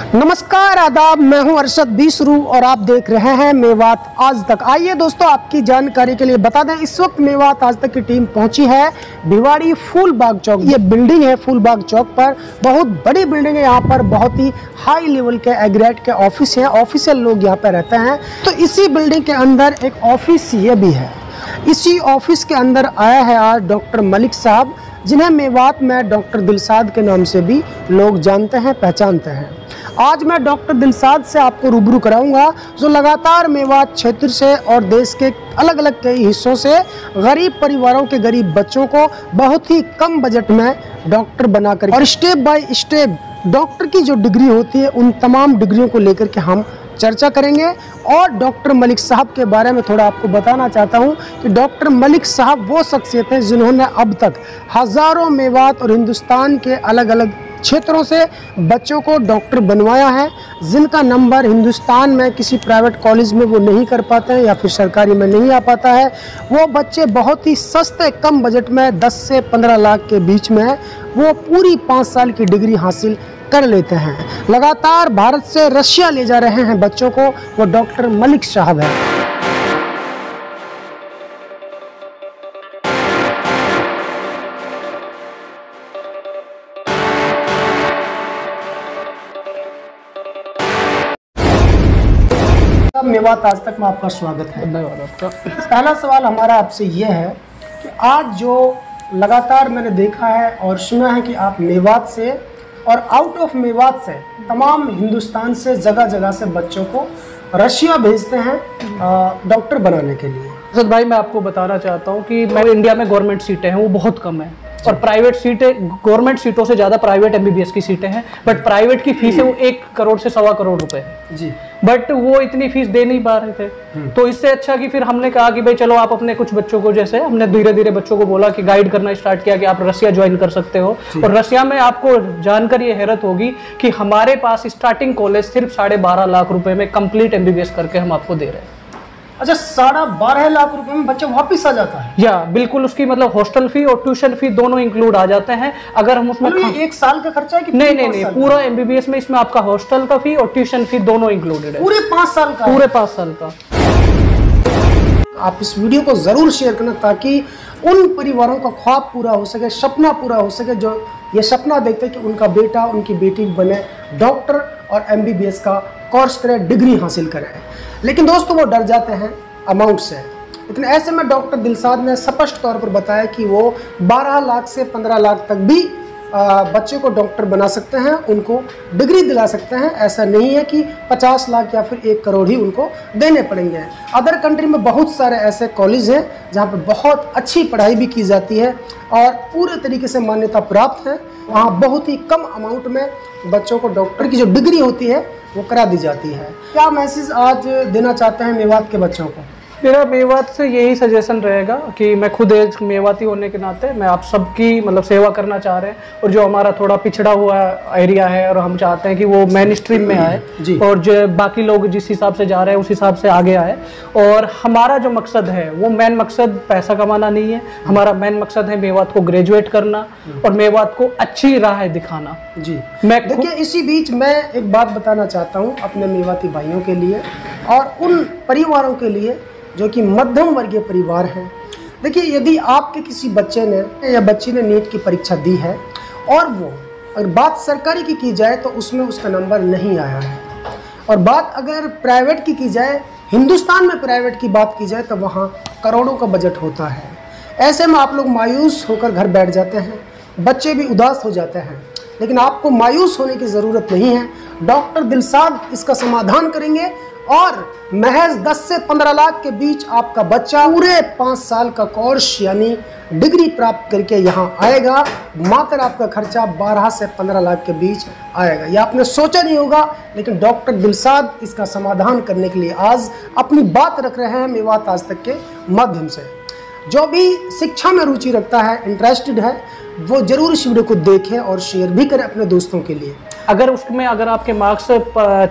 नमस्कार आदाब, मैं हूं अरशद बीसरू और आप देख रहे हैं मेवात आज तक। आइए दोस्तों, आपकी जानकारी के लिए बता दें, इस वक्त मेवात आज तक की टीम पहुंची है भिवाड़ी फूलबाग चौक। ये बिल्डिंग है फूलबाग चौक पर, बहुत बड़ी बिल्डिंग है। यहाँ पर बहुत ही हाई लेवल के एग्रेड के ऑफिस हैं, ऑफिशियल लोग यहाँ पर रहते हैं। तो इसी बिल्डिंग के अंदर एक ऑफिस ये भी है। इसी ऑफिस के अंदर आया है आज डॉक्टर मलिक साहब, जिन्हें मेवात में डॉक्टर दिलसाद के नाम से भी लोग जानते हैं, पहचानते हैं। आज मैं डॉक्टर दिलसाद से आपको रूबरू कराऊंगा, जो लगातार मेवात क्षेत्र से और देश के अलग अलग कई हिस्सों से गरीब परिवारों के गरीब बच्चों को बहुत ही कम बजट में डॉक्टर बनाकर और स्टेप बाय स्टेप डॉक्टर की जो डिग्री होती है उन तमाम डिग्रियों को लेकर के हम चर्चा करेंगे। और डॉक्टर मलिक साहब के बारे में थोड़ा आपको बताना चाहता हूं कि डॉक्टर मलिक साहब वो शख्सियत हैं जिन्होंने अब तक हज़ारों मेवात और हिंदुस्तान के अलग अलग क्षेत्रों से बच्चों को डॉक्टर बनवाया है, जिनका नंबर हिंदुस्तान में किसी प्राइवेट कॉलेज में वो नहीं कर पाते हैं या फिर सरकारी में नहीं आ पाता है। वो बच्चे बहुत ही सस्ते कम बजट में 10 से 15 लाख के बीच में वो पूरी 5 साल की डिग्री हासिल कर लेते हैं। लगातार भारत से रशिया ले जा रहे हैं बच्चों को, वो डॉक्टर मलिक साहब हैं। मेवात आज तक में आपका स्वागत है। धन्यवाद आपका। पहला सवाल हमारा आपसे यह है कि आज जो लगातार मैंने देखा है और सुना है कि आप मेवात से और आउट ऑफ मेवात से तमाम हिंदुस्तान से जगह जगह से बच्चों को रशिया भेजते हैं डॉक्टर बनाने के लिए। अरशद भाई, मैं आपको बताना चाहता हूँ कि मैं इंडिया में गवर्नमेंट सीटें हैं वो बहुत कम है और प्राइवेट सीटें, गवर्नमेंट सीटों से ज़्यादा प्राइवेट एमबीबीएस की सीटें हैं। बट प्राइवेट की फीस है वो 1 करोड़ से 1.25 करोड़ रुपए है जी। बट वो इतनी फीस दे नहीं पा रहे थे। तो इससे अच्छा कि फिर हमने कहा कि भाई चलो आप अपने कुछ बच्चों को, जैसे हमने धीरे धीरे बच्चों को बोला कि गाइड करना स्टार्ट किया कि आप रशिया ज्वाइन कर सकते हो। और रशिया में आपको जानकर ये हैरत होगी कि हमारे पास स्टार्टिंग कॉलेज सिर्फ 12.5 लाख रुपए में कंप्लीट एमबीबीएस करके हम आपको दे रहे हैं। अच्छा, 12.5 लाख रुपए में बच्चा वापिस आ जाता है? या बिल्कुल, उसकी मतलब हॉस्टल फी और ट्यूशन फी दोनों इंक्लूड आ जाते हैं। अगर हम उसमें 1 साल का खर्चा है कि नहीं, पूरा एमबीबीएस में इसमें आपका हॉस्टल का फी और ट्यूशन फी दोनों इंक्लूडेड है। पूरे 5 साल का? पूरे 5 साल का। आप इस वीडियो को जरूर शेयर करना ताकि उन परिवारों का ख्वाब पूरा हो सके, सपना पूरा हो सके, जो ये सपना देखते हैं कि उनका बेटा, उनकी बेटी बने डॉक्टर और एमबीबीएस का कोर्स करे, डिग्री हासिल करे। लेकिन दोस्तों वो डर जाते हैं अमाउंट से। लेकिन ऐसे में डॉक्टर दिलसाद ने स्पष्ट तौर पर बताया कि वो 12 लाख से 15 लाख तक भी बच्चे को डॉक्टर बना सकते हैं, उनको डिग्री दिला सकते हैं। ऐसा नहीं है कि 50 लाख या फिर 1 करोड़ ही उनको देने पड़ेंगे। अदर कंट्री में बहुत सारे ऐसे कॉलेज हैं जहाँ पर बहुत अच्छी पढ़ाई भी की जाती है और पूरे तरीके से मान्यता प्राप्त है। वहाँ बहुत ही कम अमाउंट में बच्चों को डॉक्टर की जो डिग्री होती है वो करा दी जाती है। क्या मैसेज आज देना चाहते हैं मेवात के बच्चों को? मेरा मेवात से यही सजेशन रहेगा कि मैं खुद एक मेवाती होने के नाते मैं आप सबकी मतलब सेवा करना चाह रहे हैं। और जो हमारा थोड़ा पिछड़ा हुआ एरिया है और हम चाहते हैं कि वो मेन स्ट्रीम में आए और जो बाकी लोग जिस हिसाब से जा रहे हैं उस हिसाब से आगे आए। और हमारा जो मकसद है वो मेन मकसद पैसा कमाना नहीं है। हमारा मेन मकसद है मेवात को ग्रेजुएट करना और मेवात को अच्छी राह दिखाना। जी, मैं देखिए इसी बीच मैं एक बात बताना चाहता हूँ अपने मेवाती भाइयों के लिए और उन परिवारों के लिए जो कि मध्यम वर्गीय परिवार हैं। देखिए, यदि आपके किसी बच्चे ने या बच्ची ने नीट की परीक्षा दी है और वो अगर बात सरकारी की जाए तो उसमें उसका नंबर नहीं आया है, और बात अगर प्राइवेट की जाए, हिंदुस्तान में प्राइवेट की बात की जाए तो वहाँ करोड़ों का बजट होता है। ऐसे में आप लोग मायूस होकर घर बैठ जाते हैं, बच्चे भी उदास हो जाते हैं। लेकिन आपको मायूस होने की ज़रूरत नहीं है। डॉक्टर दिलसाद इसका समाधान करेंगे और महज 10 से 15 लाख के बीच आपका बच्चा पूरे 5 साल का कोर्स यानी डिग्री प्राप्त करके यहाँ आएगा। मात्र आपका खर्चा 12 से 15 लाख के बीच आएगा। यह आपने सोचा नहीं होगा, लेकिन डॉक्टर दिलसाद इसका समाधान करने के लिए आज अपनी बात रख रहे हैं मेवात आज तक के माध्यम से। जो भी शिक्षा में रुचि रखता है, इंटरेस्टेड है, वो जरूर इस वीडियो को देखें और शेयर भी करें अपने दोस्तों के लिए। अगर उसमें अगर आपके मार्क्स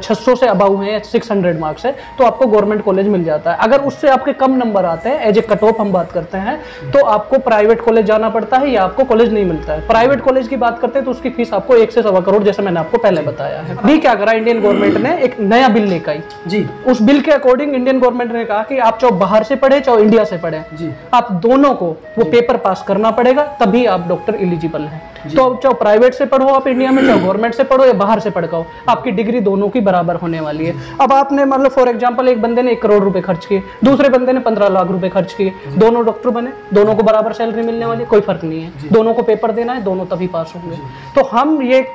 600 से अबाउ हैं या 600 मार्क्स है तो आपको गवर्नमेंट कॉलेज मिल जाता है। अगर उससे आपके कम नंबर आते हैं, एज ए कट ऑफ हम बात करते हैं, तो आपको प्राइवेट कॉलेज जाना पड़ता है या आपको कॉलेज नहीं मिलता है। प्राइवेट कॉलेज की बात करते हैं तो उसकी फीस आपको 1 से 1.25 करोड़, जैसे मैंने आपको पहले बताया है। अभी क्या करा इंडियन गवर्नमेंट ने, एक नया बिल लेकर आई जी। उस बिल के अकॉर्डिंग इंडियन गवर्नमेंट ने कहा कि आप चाहे बाहर से पढ़े चाहे इंडिया से पढ़े जी, आप दोनों को वो पेपर पास करना पड़ेगा, तभी आप डॉक्टर एलिजिबल हैं। तो चाहे प्राइवेट से पढ़ो आप इंडिया में, चाहे गवर्नमेंट से पढ़ो या बाहर से पढ़ हो, आपकी डिग्री दोनों की बराबर होने वाली है। अब आपने मतलब फॉर एग्जांपल एक बंदे ने 1 करोड़ रुपए खर्च किए, दूसरे बंदे ने 15 लाख रुपए खर्च किए, दोनों डॉक्टर बने, दोनों को बराबर सैलरी मिलने वाली, कोई फर्क नहीं है, दोनों को पेपर देना है, दोनों तभी पास होंगे। तो हम ये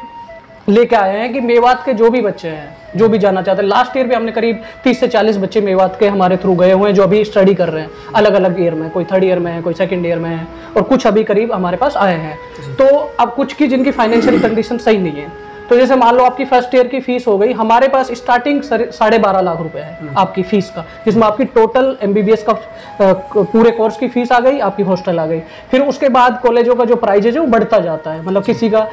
लेके आए हैं कि मेवात के जो भी बच्चे हैं, जो भी जाना चाहते हैं, लास्ट ईयर भी हमने करीब 30 से 40 बच्चे मेवात के हमारे थ्रू गए हुए हैं, जो अभी स्टडी कर रहे हैं अलग अलग ईयर में, कोई 3rd ईयर में है, कोई 2nd ईयर में है, और कुछ अभी करीब हमारे पास आए हैं। तो अब कुछ की जिनकी फाइनेंशियल कंडीशन सही नहीं है, तो जैसे मान लो आपकी फर्स्ट ईयर की फीस हो गई, हमारे पास स्टार्टिंग 12.5 लाख रुपए है आपकी फीस का, जिसमें आपकी टोटल MBBS का पूरे कोर्स की फीस आ गई, आपकी हॉस्टल आ गई। फिर उसके बाद कॉलेजों का जो प्राइजेज है वो बढ़ता जाता है, मतलब किसी का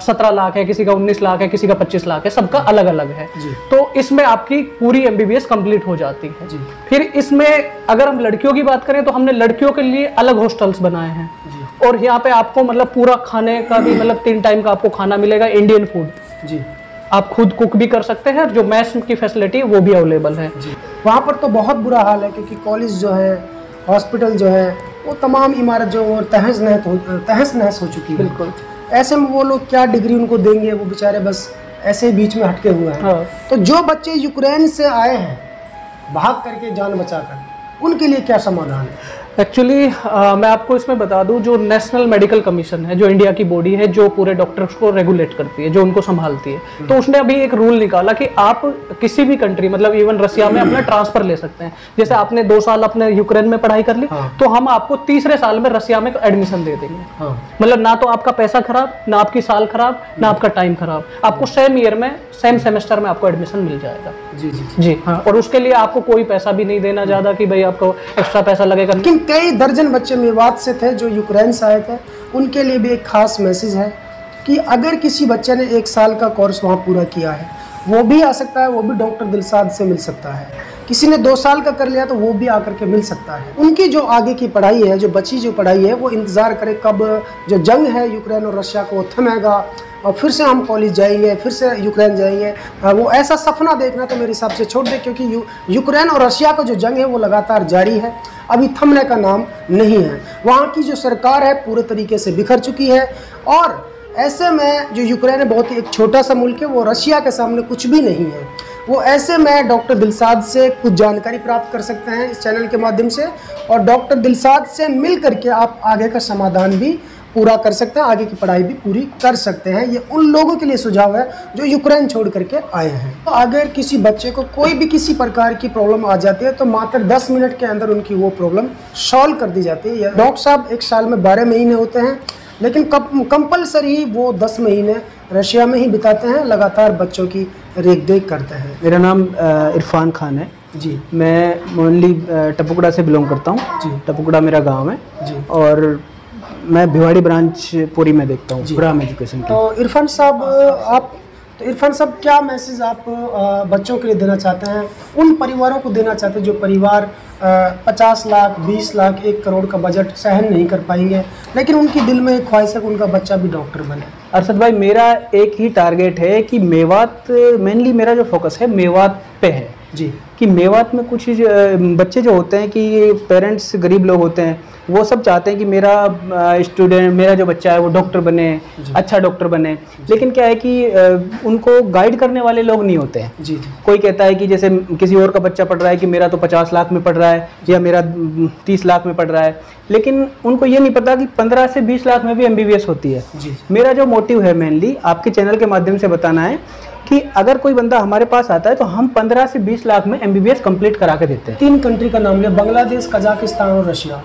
17 लाख है, किसी का 19 लाख है, किसी का 25 लाख है, सबका अलग अलग है। तो इसमें आपकी पूरी MBBS कंप्लीट हो जाती है। फिर इसमें अगर हम लड़कियों की बात करें तो हमने लड़कियों के लिए अलग हॉस्टल्स बनाए हैं, और यहाँ पे आपको मतलब पूरा खाने का भी, मतलब 3 टाइम का आपको खाना मिलेगा, इंडियन फूड जी। आप खुद कुक भी कर सकते हैं, जो मैस की फैसिलिटी है वो भी अवेलेबल है जी। वहाँ पर तो बहुत बुरा हाल है, क्योंकि कॉलेज जो है, हॉस्पिटल जो है, वो तमाम इमारत जो और तहस नहस हो चुकी है। बिल्कुल। ऐसे में वो लोग क्या डिग्री उनको देंगे, वो बेचारे बस ऐसे ही बीच में हटके हुए हैं। हाँ। तो जो बच्चे यूक्रेन से आए हैं भाग करके जान बचाकर, उनके लिए क्या समाधान है? एक्चुअली मैं आपको इसमें बता दूं, जो नेशनल मेडिकल कमीशन है, जो इंडिया की बॉडी है, जो पूरे डॉक्टर्स को रेगुलेट करती है, जो उनको संभालती है, तो उसने अभी एक रूल निकाला कि आप किसी भी कंट्री, मतलब इवन रसिया में अपना ट्रांसफर ले सकते हैं। जैसे आपने 2 साल अपने यूक्रेन में पढ़ाई कर ली, हाँ। तो हम आपको तीसरे साल में रसिया में एडमिशन दे देंगे। हाँ। मतलब ना तो आपका पैसा खराब, ना आपकी साल खराब, ना आपका टाइम खराब, आपको सेम ईयर में, सेम सेमेस्टर में आपको एडमिशन मिल जाएगा जी जी जी। हाँ, और उसके लिए आपको कोई पैसा भी नहीं देना ज्यादा कि भाई आपको एक्स्ट्रा पैसा लगेगा। लेकिन कई दर्जन बच्चे मेवात से थे जो यूक्रेन से आए थे, उनके लिए भी एक खास मैसेज है कि अगर किसी बच्चे ने 1 साल का कोर्स वहाँ पूरा किया है, वो भी आ सकता है, वो भी डॉक्टर दिलसाद से मिल सकता है। किसी ने 2 साल का कर लिया तो वो भी आकर के मिल सकता है। उनकी जो आगे की पढ़ाई है, जो बची जो पढ़ाई है, वो इंतज़ार करे कब जो जंग है यूक्रेन और रशिया को थमेगा और फिर से हम कॉलेज जाएंगे, फिर से यूक्रेन जाएंगे। वो ऐसा सपना देखना तो मेरे हिसाब से छोड़ दे, क्योंकि यूक्रेन और रशिया का जो जंग है वो लगातार जारी है, अभी थमने का नाम नहीं है। वहाँ की जो सरकार है पूरे तरीके से बिखर चुकी है, और ऐसे में जो यूक्रेन है बहुत ही एक छोटा सा मुल्क है, वो रशिया के सामने कुछ भी नहीं है। वो ऐसे में डॉक्टर दिलसाद से कुछ जानकारी प्राप्त कर सकते हैं इस चैनल के माध्यम से, और डॉक्टर दिलसाद से मिल करके आप आगे का समाधान भी पूरा कर सकते हैं, आगे की पढ़ाई भी पूरी कर सकते हैं। ये उन लोगों के लिए सुझाव है जो यूक्रेन छोड़ करके आए हैं। तो अगर किसी बच्चे को कोई भी किसी प्रकार की प्रॉब्लम आ जाती है तो मात्र 10 मिनट के अंदर उनकी वो प्रॉब्लम सॉल्व कर दी जाती है। डॉक्टर साहब 1 साल में 12 महीने होते हैं, लेकिन कंपलसरी वो 10 महीने रशिया में ही बिताते हैं, लगातार बच्चों की रेख करते हैं। मेरा नाम इरफान खान है जी। मैं मोनली टपुकड़ा से बिलोंग करता हूँ जी। टपुकड़ा मेरा गांव है जी, और मैं भिवाड़ी ब्रांच पूरी में देखता हूँ ब्राह्म एजुकेशन की। तो इरफान साहब क्या मैसेज आप बच्चों के लिए देना चाहते हैं, उन परिवारों को देना चाहते हैं जो परिवार 50 लाख 20 लाख 1 करोड़ का बजट सहन नहीं कर पाएंगे, लेकिन उनकी दिल में एक ख्वाहिश है कि उनका बच्चा भी डॉक्टर बने? अरशद भाई, मेरा एक ही टारगेट है कि मेवात, मेनली मेरा जो फोकस है मेवात पे है जी, कि मेवात में कुछ बच्चे जो होते हैं कि पेरेंट्स गरीब लोग होते हैं, वो सब चाहते हैं कि मेरा जो बच्चा है वो डॉक्टर बने, अच्छा डॉक्टर बने, लेकिन क्या है कि उनको गाइड करने वाले लोग नहीं होते हैं जी। कोई कहता है कि जैसे किसी और का बच्चा पढ़ रहा है कि मेरा तो 50 लाख में पढ़ रहा है या मेरा 30 लाख में पढ़ रहा है, लेकिन उनको ये नहीं पता कि 15 से 20 लाख में भी MBBS होती है जी। मेरा जो मोटिव है मेनली आपके चैनल के माध्यम से बताना है कि अगर कोई बंदा हमारे पास आता है तो हम 15 से 20 लाख में MBBS कंप्लीट करा के देते हैं। 3 कंट्री का नाम लिया, बांग्लादेश, कजाकिस्तान और रशिया।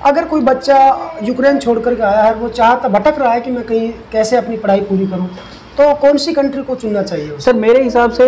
अगर कोई बच्चा यूक्रेन छोड़ करके आया है, वो चाहता भटक रहा है कि मैं कहीं कैसे अपनी पढ़ाई पूरी करूं, तो कौन सी कंट्री को चुनना चाहिए? सर मेरे हिसाब से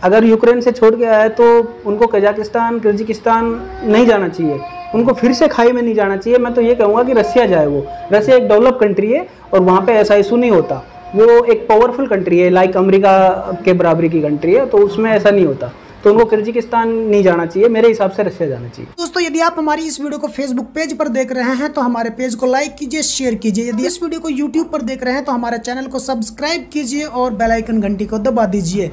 अगर यूक्रेन से छोड़ के आया है तो उनको कजाकिस्तान, किर्गिस्तान नहीं जाना चाहिए, उनको फिर से खाई में नहीं जाना चाहिए। मैं तो ये कहूँगा कि रसिया जाए। वो रसिया एक डेवलप कंट्री है और वहाँ पे ऐसा इशू नहीं होता। वो एक पावरफुल कंट्री है, लाइक अमेरिका के बराबरी की कंट्री है, तो उसमें ऐसा नहीं होता। तो उनको किर्गिस्तान नहीं जाना चाहिए, मेरे हिसाब से रशिया जाना चाहिए। दोस्तों यदि आप हमारी इस वीडियो को फेसबुक पेज पर देख रहे हैं तो हमारे पेज को लाइक कीजिए, शेयर कीजिए। यदि इस वीडियो को यूट्यूब पर देख रहे हैं तो हमारे चैनल को सब्सक्राइब कीजिए और बेल आइकन घंटी को दबा दीजिए।